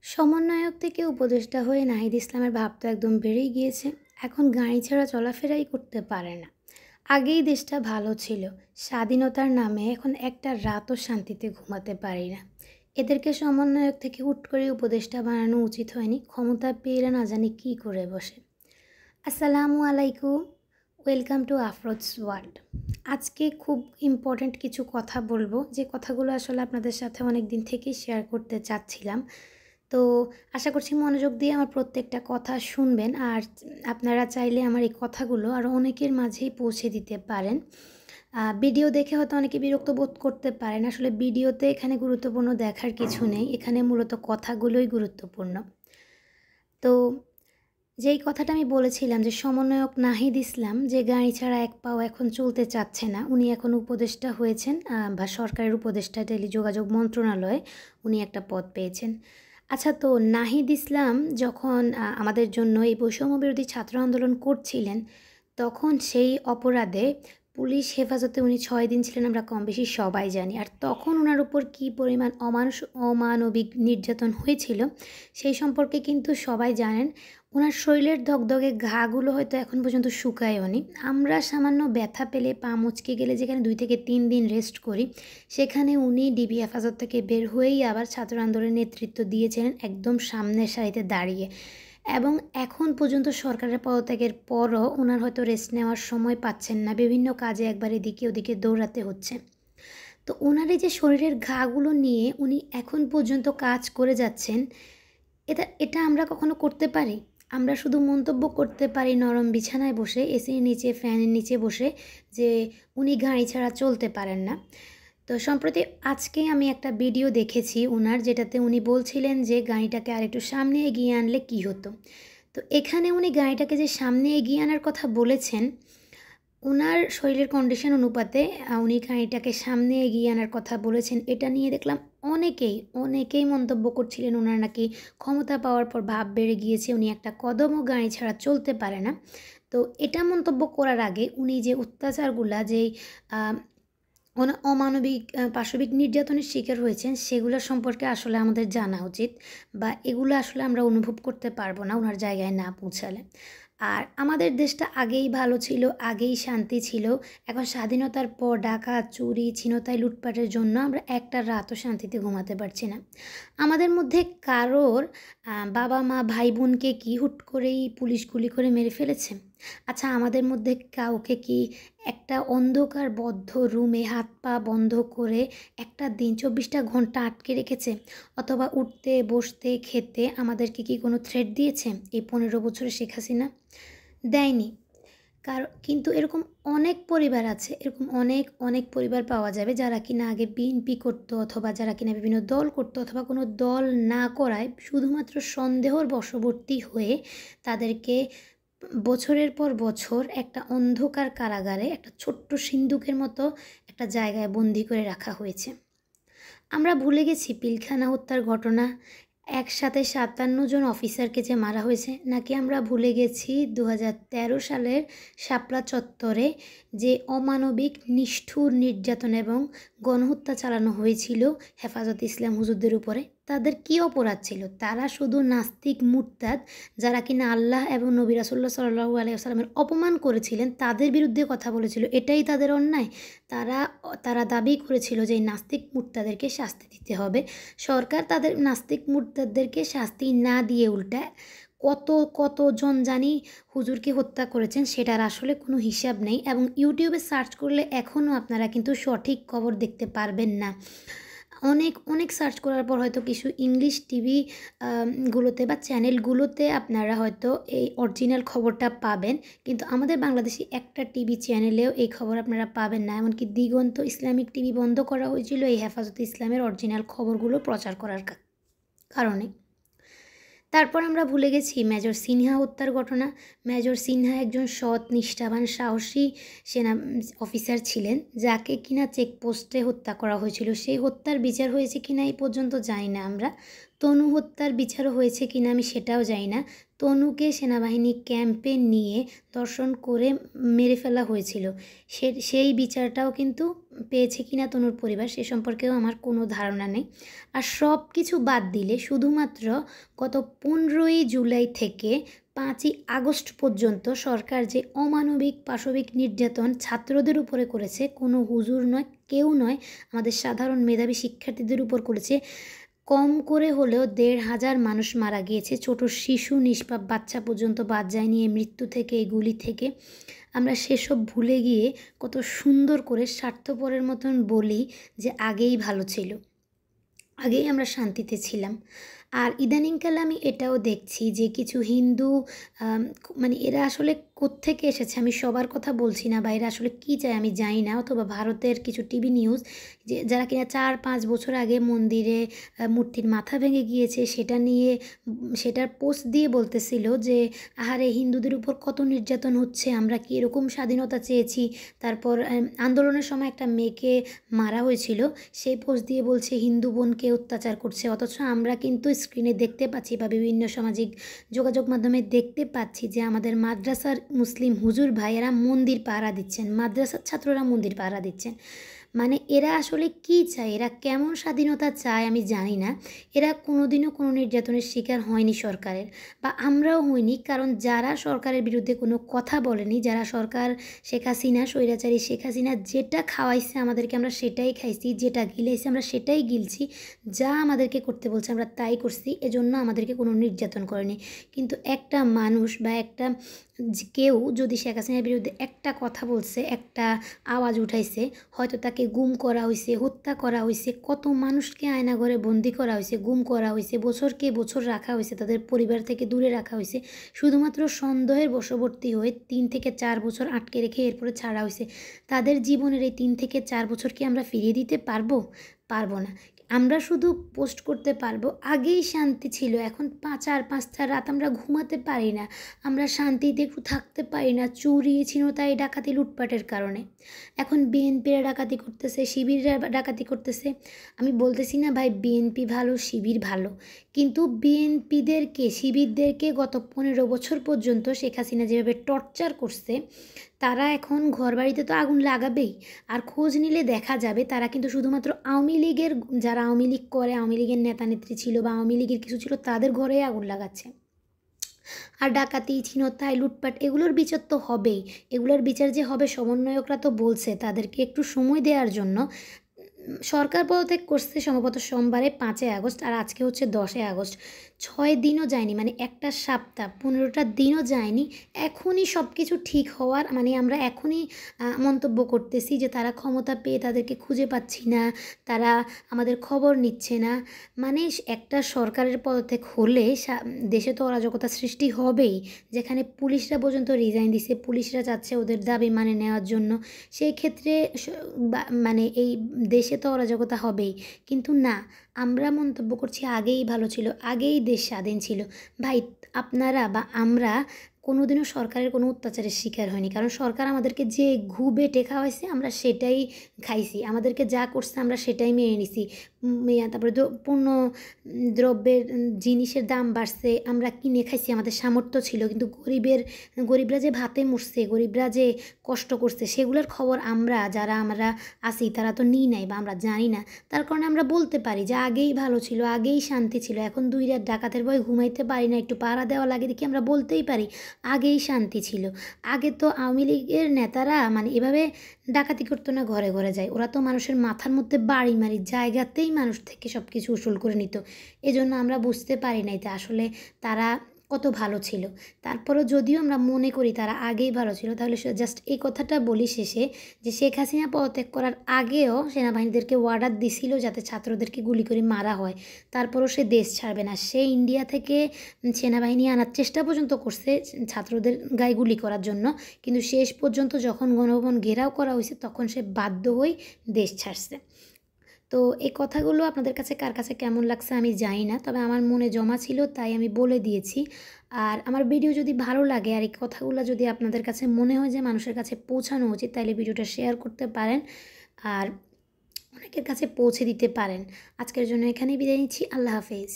সমন্বয়ক থেকে উপদেষ্টা হয়ে নাহিদ ইসলামের ভাব তো একদম বেড়েই গিয়েছে। এখন গাড়ি ছাড়া চলাফেরাই করতে পারে না। আগেই দেশটা ভালো ছিল, স্বাধীনতার নামে এখন একটা রাতও শান্তিতে ঘুমাতে পারি না। এদেরকে সমন্বয়ক থেকে হুট করে উপদেষ্টা বানানো উচিত হয়নি। ক্ষমতা পেয়ে না জানি কী করে বসে। আসসালামু আলাইকুম, ওয়েলকাম টু আফরোজস ওয়ার্ল্ড। আজকে খুব ইম্পর্ট্যান্ট কিছু কথা বলবো, যে কথাগুলো আসলে আপনাদের সাথে অনেক দিন থেকেই শেয়ার করতে চাচ্ছিলাম। তো আশা করছি মনোযোগ দিয়ে আমার প্রত্যেকটা কথা শুনবেন, আর আপনারা চাইলে আমার এই কথাগুলো আরও অনেকের মাঝেই পৌঁছে দিতে পারেন। ভিডিও দেখে হয়তো অনেকে বিরক্ত বোধ করতে পারেন, আসলে ভিডিওতে এখানে গুরুত্বপূর্ণ দেখার কিছু নেই, এখানে মূলত কথাগুলোই গুরুত্বপূর্ণ। তো যেই কথাটা আমি বলেছিলাম যে সমন্বয়ক নাহিদ ইসলাম যে গাড়ি ছাড়া এক পাও এখন চলতে চাচ্ছে না, উনি এখন উপদেষ্টা হয়েছেন, বা সরকারের উপদেষ্টা, টেলিযোগাযোগ মন্ত্রণালয়ে উনি একটা পদ পেয়েছেন। আচ্ছা, তো নাহিদ ইসলাম যখন আমাদের জন্য এই বৈষম্য বিরোধী ছাত্র আন্দোলন করছিলেন, তখন সেই অপরাধে পুলিশ হেফাজতে উনি 6 দিন ছিলেন, আমরা কম বেশি সবাই জানি। আর তখন ওনার উপর কী পরিমাণ অমানবিক নির্যাতন হয়েছিল সেই সম্পর্কে কিন্তু সবাই জানেন। ওনার শরীরের দগদগে ঘাগুলো হয়তো এখন পর্যন্ত শুকায়ওনি। আমরা সামান্য ব্যথা পেলে, পা মুচকে গেলে যেখানে 2 থেকে 3 দিন রেস্ট করি, সেখানে উনি ডিবি হেফাজত থেকে বের হয়েই আবার ছাত্র আন্দোলনের নেতৃত্ব দিয়েছিলেন, একদম সামনের সারিতে দাঁড়িয়ে। এবং এখন পর্যন্ত সরকারের পদত্যাগের পরও ওনার হয়তো রেস্ট নেওয়ার সময় পাচ্ছেন না, বিভিন্ন কাজে একবার এদিকে ওদিকে দৌড়াতে হচ্ছে। তো ওনার এই যে শরীরের ঘাগুলো নিয়ে উনি এখন পর্যন্ত কাজ করে যাচ্ছেন, এটা আমরা কখনো করতে পারি? আমরা শুধু মন্তব্য করতে পারি নরম বিছানায় বসে, এসির নিচে, ফ্যানের নিচে বসে, যে উনি গাড়ি ছাড়া চলতে পারেন না। তো সম্প্রতি আজকেই আমি একটা ভিডিও দেখেছি ওনার, যেটাতে উনি বলছিলেন যে গাড়িটাকে আরেকটু সামনে এগিয়ে আনলে কী হতো। তো এখানে উনি গাড়িটাকে যে সামনে এগিয়ে আনার কথা বলেছেন, ওনার শরীরের কন্ডিশন অনুপাতে উনি গাড়িটাকে সামনে এগিয়ে আনার কথা বলেছেন। এটা নিয়ে দেখলাম অনেকেই মন্তব্য করছিলেন ওনার নাকি ক্ষমতা পাওয়ার পর ভাব বেড়ে গিয়েছে, উনি একটা কদমও গাড়ি ছাড়া চলতে পারে না। তো এটা মন্তব্য করার আগে উনি যে অত্যাচারগুলা, যেই অমানবিক পাশবিক নির্যাতনের শিকার হয়েছেন, সেগুলো সম্পর্কে আসলে আমাদের জানা উচিত, বা এগুলো আসলে আমরা অনুভব করতে পারবো না ওনার জায়গায় না পৌঁছালে। আর আমাদের দেশটা আগেই ভালো ছিল, আগেই শান্তি ছিল। এখন স্বাধীনতার পর ডাকাত, চুরি, ছিনতাই, লুটপাটের জন্য আমরা একটা রাতও শান্তিতে ঘুমাতে পারছি না। আমাদের মধ্যে কারোর বাবা মা ভাই বোনকে কি হুট করেই পুলিশ গুলি করে মেরে ফেলেছে? আচ্ছা, আমাদের মধ্যে কাউকে কি একটা অন্ধকারবদ্ধ রুমে হাত পা বন্ধ করে একটা দিন 24টা ঘন্টা আটকে রেখেছে? অথবা উঠতে, বসতে, খেতে আমাদেরকে কি কোনো থ্রেট দিয়েছে এই 15 বছরে শেখ হাসিনা? দেয়নি। কিন্তু এরকম অনেক পরিবার আছে, এরকম অনেক পরিবার পাওয়া যাবে যারা কিনা আগে বিএনপি করতো, অথবা যারা কিনা বিভিন্ন দল করতো, অথবা কোনো দল না করায় শুধুমাত্র সন্দেহর বশবর্তী হয়ে তাদেরকে বছরের পর বছর একটা অন্ধকার কারাগারে, একটা ছোট্ট সিন্দুকের মতো একটা জায়গায় বন্দি করে রাখা হয়েছে। আমরা ভুলে গেছি পিলখানা হত্যার ঘটনা, একসাথে 57 জন অফিসারকে যে মারা হয়েছে? নাকি আমরা ভুলে গেছি 2013 সালের শাপলা চত্বরে যে অমানবিক নিষ্ঠুর নির্যাতন এবং গণহত্যা চালানো হয়েছিল হেফাজতে ইসলাম হুজুরদের উপরে? তাদের কী অপরাধ ছিল? তারা শুধু নাস্তিক মুরতাদ, যারা কিনা আল্লাহ এবং নবী রাসূলুল্লাহ সাল্লাল্লাহু আলাইহি ওয়াসাল্লামের অপমান করেছিলেন, তাদের বিরুদ্ধে কথা বলেছিল। এটাই তাদের অন্যায়? তারা দাবি করেছিল যে এই নাস্তিক মুরতাদেরকে শাস্তি দিতে হবে। সরকার তাদের নাস্তিক মুরতাদদেরকে শাস্তি না দিয়ে উল্টা কতজন জানি হুজুরকে হত্যা করেছেন, সেটার আসলে কোনো হিসাব নেই। এবং ইউটিউবে সার্চ করলে এখনও আপনারা কিন্তু সঠিক খবর দেখতে পারবেন না। অনেক সার্চ করার পর হয়তো কিছু ইংলিশ টিভি গুলোতে বা চ্যানেলগুলোতে আপনারা হয়তো এই অরিজিনাল খবরটা পাবেন, কিন্তু আমাদের বাংলাদেশি একটা টিভি চ্যানেলেও এই খবর আপনারা পাবেন না। এমনকি দিগন্ত ইসলামিক টিভি বন্ধ করা হয়েছিল এই হেফাজতে ইসলামের অরিজিনাল খবরগুলো প্রচার করার কারণে। তারপর আমরা ভুলে গেছি মেজর সিনহা হত্যার ঘটনা। মেজর সিনহা একজন সৎ, নিষ্ঠাবান, সাহসী সেনা অফিসার ছিলেন, যাকে কিনা চেকপোস্টে হত্যা করা হয়েছিল। সেই হত্যার বিচার হয়েছে কিনা এই পর্যন্ত জানি না আমরা। তনু হত্যার বিচারও হয়েছে কিনা আমি সেটাও জানি না। তনুকে সেনাবাহিনী ক্যাম্পে নিয়ে ধর্ষণ করে মেরে ফেলা হয়েছিল, সেই বিচারটাও কিন্তু পেয়েছে কিনা তনুর পরিবার সে সম্পর্কেও আমার কোনো ধারণা নেই। আর সব কিছু বাদ দিলে শুধুমাত্র গত 15ই জুলাই থেকে 5ই আগস্ট পর্যন্ত সরকার যে অমানবিক পাশবিক নির্যাতন ছাত্রদের উপরে করেছে, কোনো হুজুর নয়, কেউ নয়, আমাদের সাধারণ মেধাবী শিক্ষার্থীদের উপর করেছে। কম করে হলেও 1,500 মানুষ মারা গিয়েছে, ছোট শিশু নিষ্পাপ বাচ্চা পর্যন্ত বাদ যায়নি এই মৃত্যু থেকে, এই গুলি থেকে। আমরা সেসব ভুলে গিয়ে কত সুন্দর করে স্বার্থপরের মতন বলি যে আগেই ভালো ছিল, আগেই আমরা শান্তিতে ছিলাম। আর ইদানিংকালে আমি এটাও দেখছি যে কিছু হিন্দু মানে এরা আসলে কোত্থেকে এসেছে, আমি সবার কথা বলছি না, বা এরা আসলে কী চায় আমি জানি না, অথবা ভারতের কিছু টিভি নিউজ যে যারা কিনা 4-5 বছর আগে মন্দিরে মূর্তির মাথা ভেঙে গিয়েছে সেটা নিয়ে সেটার পোস্ট দিয়ে বলতেছিল যে আহারে হিন্দুদের উপর কত নির্যাতন হচ্ছে, আমরা কি এরকম স্বাধীনতা চেয়েছি। তারপর আন্দোলনের সময় একটা মেয়েকে মারা হয়েছিল, সেই পোস্ট দিয়ে বলছে হিন্দু বোনকে অত্যাচার করছে, অথচ আমরা কিন্তু স্ক্রিনে দেখতে পাচ্ছি বা বিভিন্ন সামাজিক যোগাযোগ মাধ্যমে দেখতে পাচ্ছি যে আমাদের মাদ্রাসার মুসলিম হুজুর ভাইয়েরা মন্দির পাহারা দিচ্ছেন, মাদ্রাসার ছাত্ররা মন্দির পাহারা দিচ্ছেন। মানে এরা আসলে কী চায়, এরা কেমন স্বাধীনতা চায় আমি জানি না। এরা কোনোদিনও কোনো নির্যাতনের শিকার হয়নি সরকারের, বা আমরাও হইনি, কারণ যারা সরকারের বিরুদ্ধে কোনো কথা বলেনি, যারা সরকার শেখ হাসিনা স্বৈরাচারী শেখ হাসিনা যেটা খাওয়াইছে আমাদেরকে আমরা সেটাই খাইছি, যেটা গিলাইছে আমরা সেটাই গিলছি, যা আমাদেরকে করতে বলছে আমরা তাই করছি, এজন্য আমাদেরকে কোনো নির্যাতন করেনি। কিন্তু একটা মানুষ বা একটা কেউ যদি শেখ হাসিনার বিরুদ্ধে একটা কথা বলছে, একটা আওয়াজ উঠাইছে, হয়তো তাকে গুম করা হয়েছে, হত্যা করা হয়েছে, কত মানুষকে আয়নাঘরে বন্দি করা হয়েছে, গুম করা হয়েছে, বছরকে বছর রাখা হয়েছে, তাদের পরিবার থেকে দূরে রাখা হয়েছে, শুধুমাত্র সন্দেহের বশবর্তী হয়ে 3 থেকে 4 বছর আটকে রেখে এরপরে ছাড়া হয়েছে। তাদের জীবনের এই 3 থেকে 4 বছর কি আমরা ফিরিয়ে দিতে পারবো? পারবো না। আমরা শুধু পোস্ট করতে পারবো আগেই শান্তি ছিল, এখন 4-5টা রাত আমরা ঘুমাতে পারি না, আমরা শান্তিতে একটু থাকতে পারি না, চুরি ছিনতাই ডাকাতি লুটপাটের কারণে। এখন বিএনপিরা ডাকাতি করতেছে, শিবিররা ডাকাতি করতেছে। আমি বলতেছি না ভাই বিএনপি ভালো, শিবির ভালো, কিন্তু বিএনপিদেরকে শিবিরদেরকে গত 15 বছর পর্যন্ত শেখ হাসিনা যেভাবে টর্চার করছে, তারা এখন ঘরবাড়িতে তো আগুন লাগাবেই। আর খোঁজ নিলে দেখা যাবে তারা কিন্তু শুধুমাত্র আওয়ামী লীগের, যারা আওয়ামী লীগ করে, আওয়ামী লীগের নেতা নেত্রী ছিল বা আওয়ামী লীগের কিছু ছিল, তাদের ঘরেই আগুন লাগাচ্ছে। আর ডাকাতি ছিনতাই লুটপাট এগুলোর বিচার তো হবেই, এগুলোর বিচার যে হবে সমন্বয়করা তো বলছে তাদেরকে একটু সময় দেওয়ার জন্য। সরকার পদত্যাগ করছে সম্ভবত সোমবারে 5ই আগস্ট, আর আজকে হচ্ছে 10ই আগস্ট, 6 দিনও যায়নি, মানে একটা সপ্তাহ 15টা দিনও যায়নি। এখনই সব কিছু ঠিক হওয়ার, মানে আমরা এখনই মন্তব্য করতেছি যে তারা ক্ষমতা পেয়ে তাদেরকে খুঁজে পাচ্ছি না, তারা আমাদের খবর নিচ্ছে না। মানে একটা সরকারের পদত্যাগ হলে দেশে তো অরাজকতা সৃষ্টি হবেই, যেখানে পুলিশরা পর্যন্ত রিজাইন দিছে, পুলিশরা চাচ্ছে ওদের দাবি মানে নেওয়ার জন্য। সেই ক্ষেত্রে মানে এই দেশে তো অরাজকতা হবেই। কিন্তু না, আমরা মন্তব্য করছি আগেই ভালো ছিল, আগেই দেশ স্বাধীন ছিল। ভাই আপনারা বা আমরা কোনোদিনও সরকারের কোনো অত্যাচারের শিকার হয়নি, কারণ সরকার আমাদেরকে যে ঘুবে টেকা হয়েছে আমরা সেটাই খাইছি, আমাদেরকে যা করছে আমরা সেটাই মেনে নিছি। তারপরে পণ্য দ্রব্যের জিনিসের দাম বাড়ছে, আমরা কিনে খাইছি, আমাদের সামর্থ্য ছিল, কিন্তু গরিবরা যে ভাতে মরছে, গরিবরা যে কষ্ট করছে সেগুলোর খবর আমরা যারা আমরা আছি তারা তো নিই নাই বা আমরা জানি না। তার কারণে আমরা বলতে পারি যে আগেই ভালো ছিল, আগেই শান্তি ছিল। এখন 2 রাত ডাকাতের ভয় ঘুমাইতে পারি না, একটু পাহারা দেওয়া লাগে দেখি আমরা বলতেই পারি আগেই শান্তি ছিল। আগে তো আওয়ামী লীগের নেতারা মানে এভাবে ডাকাতি করতো না, ঘরে ঘরে যায়, ওরা তো মানুষের মাথার মধ্যে বাড়ি মারি জায়গাতেই মানুষ থেকে সব কিছু উসুল করে নিত। এজন্য আমরা বুঝতে পারি নাই যে আসলে তারা কত ভালো ছিল। তারপরও যদিও আমরা মনে করি তারা আগেই ভালো ছিল, তাহলে জাস্ট এই কথাটা বলি শেষে যে শেখ হাসিনা পদত্যাগ করার আগেও সেনাবাহিনীদেরকে অর্ডার দিছিল যাতে ছাত্রদেরকে গুলি করে মারা হয়, তারপরও সে দেশ ছাড়বে না। সে ইন্ডিয়া থেকে সেনাবাহিনী আনার চেষ্টা পর্যন্ত করছে ছাত্রদের গায়ে গুলি করার জন্য, কিন্তু শেষ পর্যন্ত যখন গণভবন ঘেরাও করা হয়েছে তখন সে বাধ্য হয়ে দেশ ছাড়ছে। তো এই কথাগুলো আপনাদের কাছে কার কাছে কেমন লাগছে আমি জানি না, তবে আমার মনে জমা ছিল তাই আমি বলে দিয়েছি। আর আমার ভিডিও যদি ভালো লাগে আর এই কথাগুলো যদি আপনাদের কাছে মনে হয় যে মানুষের কাছে পৌঁছানো উচিত, তাহলে ভিডিওটা শেয়ার করতে পারেন আর অনেকের কাছে পৌঁছে দিতে পারেন। আজকের জন্য এখানেই বিদায় নিচ্ছি। আল্লাহ হাফেজ।